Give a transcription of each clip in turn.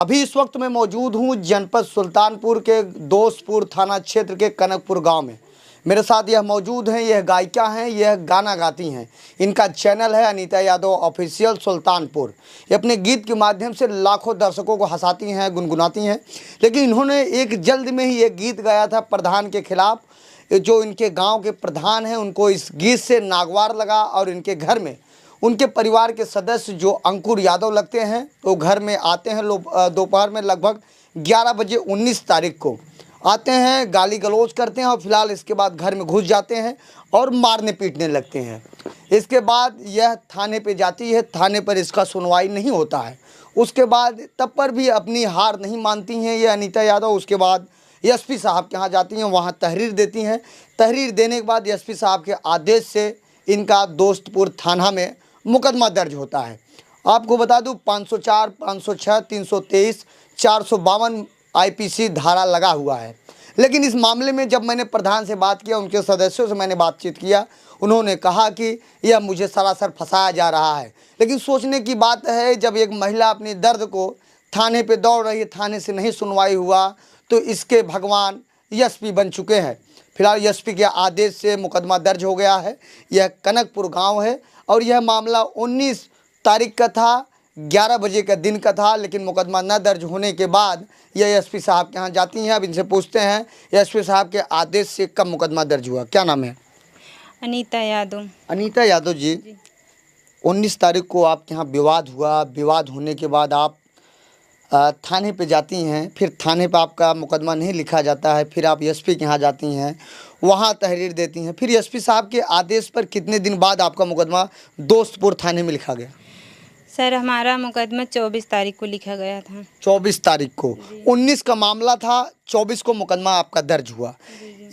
अभी इस वक्त मैं मौजूद हूं जनपद सुल्तानपुर के दोस्तपुर थाना क्षेत्र के कनकपुर गांव में। मेरे साथ यह मौजूद हैं, यह गायिका हैं, यह गाना गाती हैं। इनका चैनल है अनीता यादव ऑफिशियल सुल्तानपुर। ये अपने गीत के माध्यम से लाखों दर्शकों को हंसाती हैं, गुनगुनाती हैं। लेकिन इन्होंने एक जल्द में ही एक गीत गाया था प्रधान के खिलाफ। जो इनके गाँव के प्रधान हैं उनको इस गीत से नागवार लगा और इनके घर में उनके परिवार के सदस्य जो अंकुर यादव लगते हैं वो घर में आते हैं। लोग दोपहर में लगभग 11 बजे 19 तारीख को आते हैं, गाली गलौज करते हैं और फिलहाल इसके बाद घर में घुस जाते हैं और मारने पीटने लगते हैं। इसके बाद यह थाने पे जाती है, थाने पर इसका सुनवाई नहीं होता है। उसके बाद तब पर भी अपनी हार नहीं मानती हैं ये अनीता यादव। उसके बाद एसपी साहब के यहाँ जाती हैं, वहाँ तहरीर देती हैं। तहरीर देने के बाद एसपी साहब के आदेश से इनका दोस्तपुर थाना में मुकदमा दर्ज होता है। आपको बता दूं 504, 506, 323, 452 आईपीसी धारा लगा हुआ है। लेकिन इस मामले में जब मैंने प्रधान से बात किया, उनके सदस्यों से मैंने बातचीत किया, उन्होंने कहा कि यह मुझे सरासर फंसाया जा रहा है। लेकिन सोचने की बात है, जब एक महिला अपने दर्द को थाने पे दौड़ रही है, थाने से नहीं सुनवाई हुआ तो इसके भगवान एसपी बन चुके हैं। फिलहाल एसपी के आदेश से मुकदमा दर्ज हो गया है। यह कनकपुर गाँव है और यह मामला 19 तारीख का था, 11 बजे का दिन का था। लेकिन मुकदमा न दर्ज होने के बाद यह एसपी साहब के यहाँ जाती हैं। अब इनसे पूछते हैं एसपी साहब के आदेश से कब मुकदमा दर्ज हुआ, क्या नाम है? अनीता यादव। अनीता यादव जी, 19 तारीख को आपके यहाँ विवाद हुआ। विवाद होने के बाद आप थाने पे जाती हैं, फिर थाने पे आपका मुकदमा नहीं लिखा जाता है, फिर आप एसपी के यहाँ जाती हैं, वहाँ तहरीर देती हैं। फिर एसपी साहब के आदेश पर कितने दिन बाद आपका मुकदमा दोस्तपुर थाने में लिखा गया? सर हमारा मुकदमा 24 तारीख को लिखा गया था। 24 तारीख को 19 का मामला था, 24 को मुकदमा आपका दर्ज हुआ।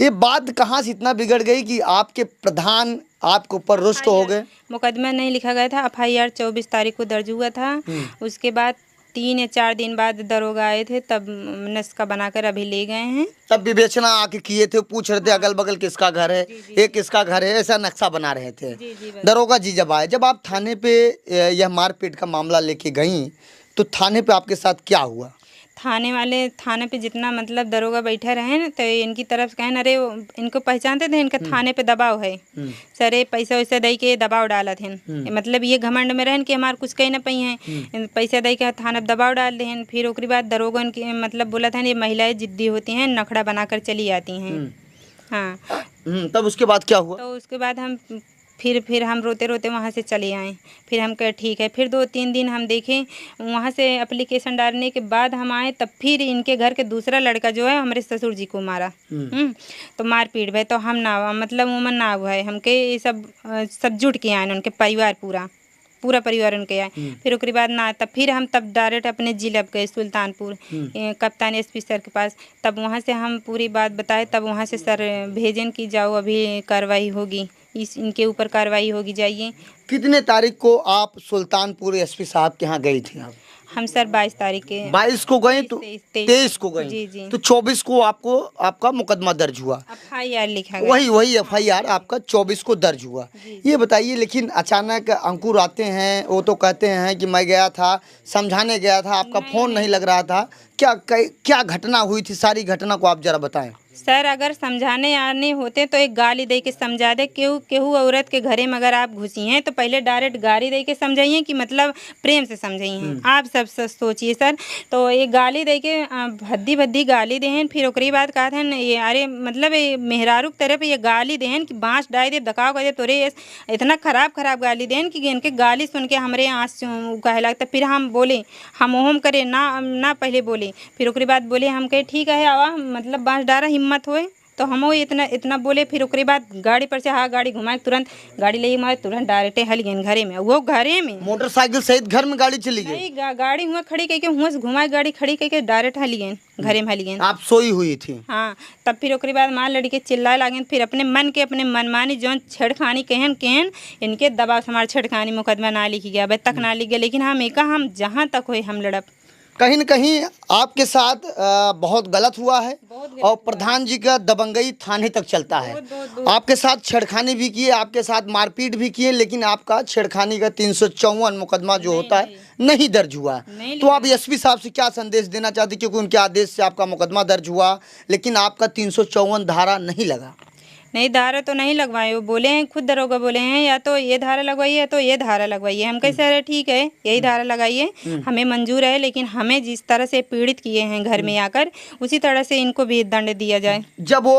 ये बात कहाँ से इतना बिगड़ गई कि आपके प्रधान आपके ऊपर रुष्ट हो गए? मुकदमा नहीं लिखा गया था, FIR 24 तारीख को दर्ज हुआ था। उसके बाद 3 या 4 दिन बाद दरोगा आए थे, तब नस्का बनाकर अभी ले गए हैं। तब विवेचना आके किए थे, पूछ रहे थे अगल बगल किसका घर है, ये किसका घर है, ऐसा नक्शा बना रहे थे। दरोगा जी जब आए, जब आप थाने पे यह मारपीट का मामला लेके गई तो थाने पे आपके साथ क्या हुआ? थाने पे जितना मतलब दरोगा बैठा रहे न, तो इनकी तरफ कहें अरे इनको पहचानते थे, इनका थाने पे दबाव है सर, ये पैसा वैसा दे के दबाव डाला थे। मतलब ये घमंड में रहन कि हमारे कुछ कहीं ना पई हैं, पैसा दे के थाने पे दबाव डाल दें। फिर उसके बाद दरोगा की मतलब बोला था ये महिलाएं जिद्दी होती हैं, नखड़ा बनाकर चली आती हैं। हाँ, तब उसके बाद क्या हुआ? तो उसके बाद हम फिर हम रोते रोते वहाँ से चले आए। फिर हम कहे ठीक है। फिर 2-3 दिन हम देखें, वहाँ से एप्लीकेशन डालने के बाद हम आए, तब फिर इनके घर के दूसरा लड़का जो है हमारे ससुर जी को मारा। तो मार पीट भय, तो हम ना मतलब उमन ना हुआ है, हमके ये सब जुट के आए, उनके परिवार पूरा परिवार उनके आए। फिर उसके बाद ना, तब डायरेक्ट अपने जिला गए सुल्तानपुर कप्तान एसपी सर के पास। तब वहाँ से हम पूरी बात बताए, तब वहाँ से सर भेजन की जाओ, अभी कार्रवाई होगी, इनके ऊपर कार्रवाई होगी, जाइए। कितने तारीख को आप सुल्तानपुर एसपी साहब के यहाँ गई थी आप? हम सर 22 तारीख के 22 को गए तो 23 को गए। जी। तो 24 को आपका मुकदमा दर्ज हुआ। FIR लिखा गया। वही FIR आपका 24 को दर्ज हुआ। ये बताइए, लेकिन अचानक अंकुर आते हैं, वो तो कहते हैं कि मैं गया था, समझाने गया था, आपका फोन नहीं लग रहा था। क्या घटना हुई थी? सारी घटना को आप जरा बताएं। सर अगर समझाने आने होते तो एक गाली दे के समझा दे। केहू औरत के घरे में अगर आप घुसी हैं तो पहले डायरेक्ट गाली दे के समझाइए, कि मतलब प्रेम से समझाइए। आप सब सोचिए सर, तो ये गाली दे के भद्दी गाली देहन। फिर ओकरी बात कहा था ये अरे मतलब ये मेहरारू की तरफ ये गाली देहन कि बाँस डाल दे, दकाव कर दे, तोरे इतना खराब गाली देहन कि इनके गाली सुन के हमारे आँस कहे लगता। फिर हम बोले हम ओहम करे ना पहले बोले। फिर ओकरी बाद बोले हम कहे ठीक है आवा, मतलब बाँस डारा हिम्मत होए, तो हम वो इतना बोले। फिर उसके बाद गाड़ी पर से गाड़ी घुमाए, तुरंत गाड़ी ले मारे, तुरंत डायरेक्ट हल गए घरे में। वो घरे में मोटरसाइकिल सहित घर में गाड़ी चली गई? नहीं, गाड़ी हुआ खड़ी करके हुआ घुमाए, गाड़ी खड़ी करके डायरेक्ट हल गए घरे में, हल गए। आप सोई हुई थी? हाँ। तब फिर उसके बाद मार लड़के चिल्लाए लागे। फिर अपने मनमानी जो छेड़खानी कहन इनके दबाव से हमारे छेड़खानी मुकदमा ना लिखी गया, अब तक ना लिख गया। लेकिन हम जहाँ तक हुए हम लड़ब। कहीं न कहीं आपके साथ बहुत गलत हुआ है और प्रधान जी का दबंगई थाने तक चलता है। आपके साथ छेड़खानी भी किए, आपके साथ मारपीट भी किए, लेकिन आपका छेड़खानी का 354 मुकदमा जो होता है नहीं दर्ज हुआ। नहीं तो आप एसपी साहब से क्या संदेश देना चाहते, क्योंकि उनके आदेश से आपका मुकदमा दर्ज हुआ लेकिन आपका 354 धारा नहीं लगा? नहीं, धारा तो नहीं लगवाए, वो बोले हैं, खुद दरोगा बोले हैं या तो ये धारा लगवाइए या तो ये धारा लगवाइए। हम कैसे, अरे ठीक है यही धारा लगाइए, हमें मंजूर है, लेकिन हमें जिस तरह से पीड़ित किए हैं घर में आकर उसी तरह से इनको भी दंड दिया जाए। जब वो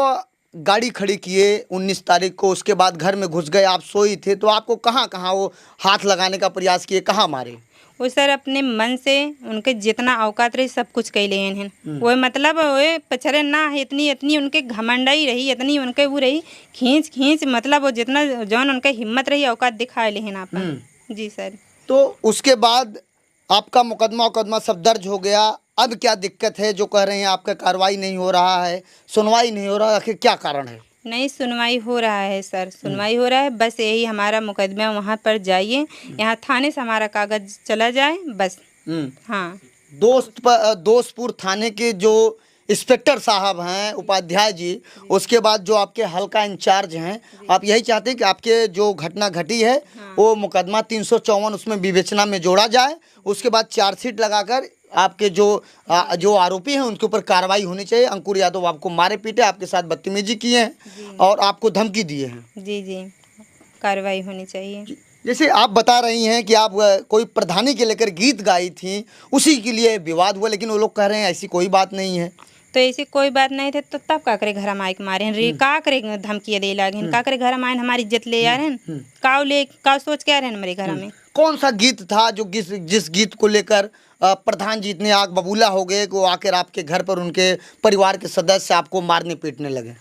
गाड़ी खड़ी किए 19 तारीख को, उसके बाद घर में घुस गए, आप सोई थे, तो आपको कहाँ कहाँ वो हाथ लगाने का प्रयास किए, कहाँ मारे? वो सर अपने मन से उनके जितना औकात रही सब कुछ कह लिए हैं। वो मतलब वो पछरे ना है, इतनी इतनी उनके घमंडाई रही, इतनी उनके वो रही खींच खींच, मतलब वो जितना जौन उनके हिम्मत रही औकात दिखा ले हैं आप। जी सर। तो उसके बाद आपका मुकदमा सब दर्ज हो गया। अब क्या दिक्कत है जो कह रहे हैं आपका कार्रवाई नहीं हो रहा है, सुनवाई नहीं हो रहा, आखिर क्या कारण है? नहीं, सुनवाई हो रहा है सर, सुनवाई हो रहा है। बस यही हमारा मुकदमा वहाँ पर जाइए, यहाँ थाने से हमारा कागज चला जाए बस। हाँ, दोस्तपुर थाने के जो इंस्पेक्टर साहब हैं, उपाध्याय जी, उसके बाद जो आपके हल्का इंचार्ज हैं, आप यही चाहते हैं कि आपके जो घटना घटी है वो मुकदमा 354 उसमें विवेचना में जोड़ा जाए, उसके बाद चार्जशीट लगाकर आपके जो आरोपी हैं उनके ऊपर कार्रवाई होनी चाहिए। अंकुर यादव आपको मारे पीटे, आपके साथ बदतमीजी किए हैं और आपको धमकी दिए हैं। जी जी, कार्रवाई होनी चाहिए। जैसे आप बता रही हैं कि आप कोई प्रधानी के लेकर गीत गाई थी, उसी के लिए विवाद हुआ, लेकिन वो लोग कह रहे हैं ऐसी कोई बात नहीं है। तो ऐसी कोई बात नहीं थे तो तब का करे घर माइक मारे हैं रे, का करे धमकी दे लागे, का करे घर माइन हमारी इज्जत ले आ रहे हैं, का सोच के आ रहे हैं हमारे घर में। कौन सा गीत था जो जिस गीत को लेकर प्रधान जी इतने आग बबूला हो गए कि वो आकर आपके घर पर उनके परिवार के सदस्य आपको मारने पीटने लगे?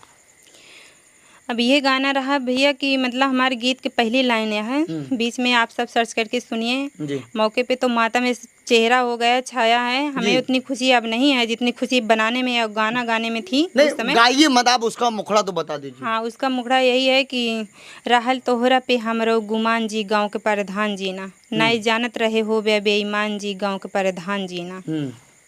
अब ये गाना रहा भैया कि मतलब हमारे गीत के पहली लाइन है, बीच में आप सब सर्च करके सुनिए। मौके पे तो माता में चेहरा हो गया, छाया है, हमें उतनी खुशी अब नहीं है जितनी खुशी बनाने में और गाना गाने में थी उस समय। गाइए मत, आप उसका मुखड़ा तो बता दीजिए। हाँ, उसका मुखड़ा यही है कि रहल तोहरा पे हमरो गुमान जी गांव के प्रधान जी ना, नहीं जानत रहे हो बेईमान जी गांव के प्रधान जी ना।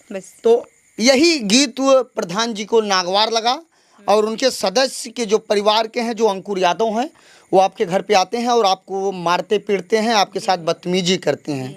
बस तो यही गीत प्रधान जी को नागवार लगा और उनके सदस्य के जो परिवार के हैं, जो अंकुर यादव हैं, वो आपके घर पे आते हैं और आपको मारते पीटते हैं, आपके साथ बदतमीजी करते हैं।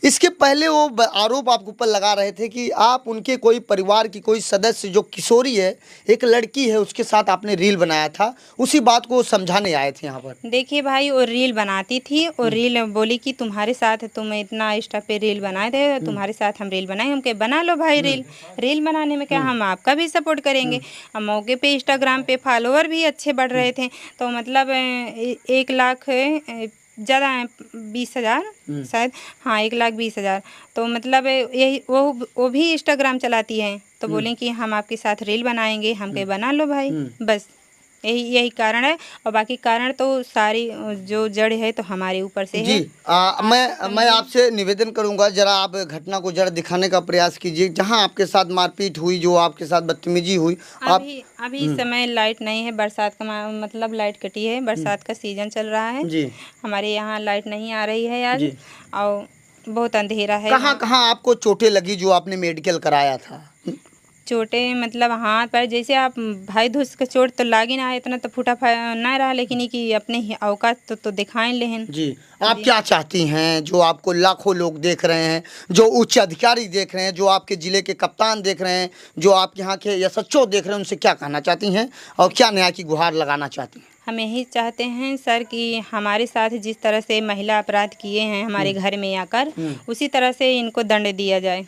इसके पहले वो आरोप आपके ऊपर लगा रहे थे कि आप उनके कोई परिवार की कोई सदस्य जो किशोरी है, एक लड़की है, उसके साथ आपने रील बनाया था, उसी बात को समझाने आए थे यहाँ पर। देखिए भाई, वो रील बनाती थी और रील बोली कि तुम्हारे साथ तुम इतना इंस्टा पे रील बनाए थे, तुम्हारे साथ हम रील बनाए, हम कहे बना लो भाई रील बनाने में क्या, हम आपका भी सपोर्ट करेंगे। अब मौके पे इंस्टाग्राम पे फॉलोअर भी अच्छे बढ़ रहे थे, तो मतलब 1 लाख ज़्यादा 20,000 शायद, हाँ 1,20,000। तो मतलब यही वो भी इंस्टाग्राम चलाती है, तो बोलें कि हम आपके साथ रील बनाएंगे, हम कहे बना लो भाई, बस यही कारण है। और बाकी कारण तो सारी जो जड़ है तो हमारे ऊपर से है। मैं आपसे निवेदन करूंगा, जरा आप घटना को जरा दिखाने का प्रयास कीजिए, जहां आपके साथ मारपीट हुई, जो आपके साथ बदतमीजी हुई। अभी इस समय लाइट नहीं है, बरसात का मतलब लाइट कटी है, बरसात का सीजन चल रहा है जी। हमारे यहाँ लाइट नहीं आ रही है आज और बहुत अंधेरा है। कहाँ कहाँ आपको चोटें लगी जो आपने मेडिकल कराया था? चोटे मतलब हाथ पर, जैसे आप भाई धुस का चोट तो लागी ना है, इतना तो फूटा ना रहा, लेकिन कि अपने औकात तो दिखाएं लेहन जी। आप क्या चाहती हैं, जो आपको लाखों लोग देख रहे हैं, जो उच्च अधिकारी देख रहे हैं, जो आपके ज़िले के कप्तान देख रहे हैं, जो आप यहाँ के एसएचओ देख रहे हैं, उनसे क्या कहना चाहती हैं और क्या न्याय की गुहार लगाना चाहती हैं? हम यही चाहते हैं सर कि हमारे साथ जिस तरह से महिला अपराध किए हैं हमारे घर में आकर, उसी तरह से इनको दंड दिया जाए,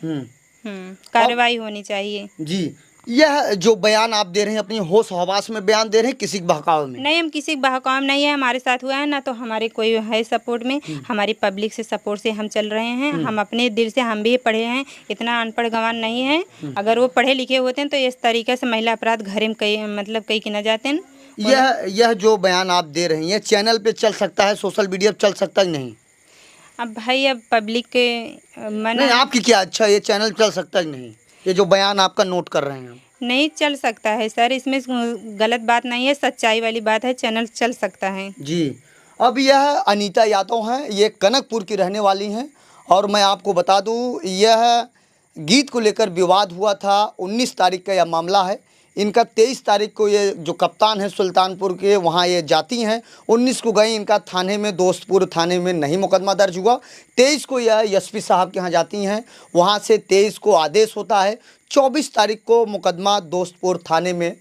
कार्रवाई होनी चाहिए जी। यह जो बयान आप दे रहे हैं अपनी होश हवास में बयान दे रहे हैं, किसी के बहकाव में नहीं? हम किसी के बहकाव में नहीं है, हमारे साथ हुआ है ना, तो हमारे कोई है सपोर्ट में, हमारी पब्लिक से सपोर्ट से हम चल रहे हैं। हम अपने दिल से, हम भी पढ़े हैं, इतना अनपढ़ गंवार नहीं है। अगर वो पढ़े लिखे होते हैं तो इस तरीके से महिला अपराध घर में कई के न जाते हैं। यह जो बयान आप दे रही हैं चैनल पे चल सकता है, सोशल मीडिया पे चल सकता है नहीं? अब भाई, अब पब्लिक के नहीं, आपकी क्या अच्छा ये चैनल चल सकता है नहीं? ये जो बयान आपका नोट कर रहे हैं नहीं चल सकता है सर, इसमें गलत बात नहीं है, सच्चाई वाली बात है, चैनल चल सकता है जी। अब यह अनीता यादव हैं, ये कनकपुर की रहने वाली हैं और मैं आपको बता दूं, यह गीत को लेकर विवाद हुआ था। 19 तारीख का यह मामला है। इनका 23 तारीख को ये जो कप्तान है सुल्तानपुर के वहाँ ये जाती हैं। 19 को गई, इनका थाने में दोस्तपुर थाने में नहीं मुकदमा दर्ज हुआ। 23 को यह एसपी साहब के यहाँ जाती हैं, वहाँ से 23 को आदेश होता है। 24 तारीख को मुकदमा दोस्तपुर थाने में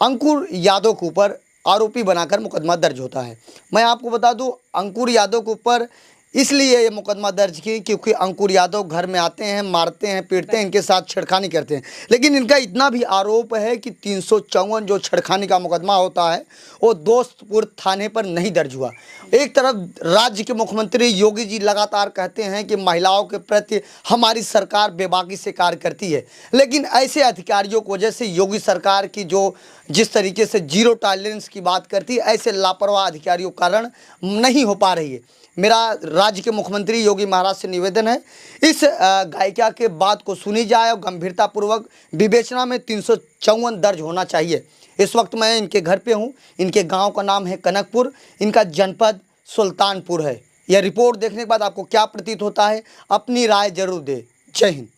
अंकुर यादव के ऊपर आरोपी बनाकर मुकदमा दर्ज होता है। मैं आपको बता दूं, अंकुर यादव के ऊपर इसलिए ये मुकदमा दर्ज की क्योंकि अंकुर यादव घर में आते हैं, मारते हैं, पीटते हैं, इनके साथ छेड़खानी करते हैं। लेकिन इनका इतना भी आरोप है कि 354 जो छेड़खानी का मुकदमा होता है वो दोस्तपुर थाने पर नहीं दर्ज हुआ। एक तरफ राज्य के मुख्यमंत्री योगी जी लगातार कहते हैं कि महिलाओं के प्रति हमारी सरकार बेबाकी से कार्य करती है, लेकिन ऐसे अधिकारियों की वजह से योगी सरकार की जो जिस तरीके से जीरो टॉलरेंस की बात करती है, ऐसे लापरवाह अधिकारियों के कारण नहीं हो पा रही है। मेरा राज्य के मुख्यमंत्री योगी महाराज से निवेदन है, इस गायिका के बात को सुनी जाए और गंभीरतापूर्वक विवेचना में 354 दर्ज होना चाहिए। इस वक्त मैं इनके घर पे हूँ। इनके गांव का नाम है कनकपुर, इनका जनपद सुल्तानपुर है। यह रिपोर्ट देखने के बाद आपको क्या प्रतीत होता है, अपनी राय जरूर दें। जय हिंद।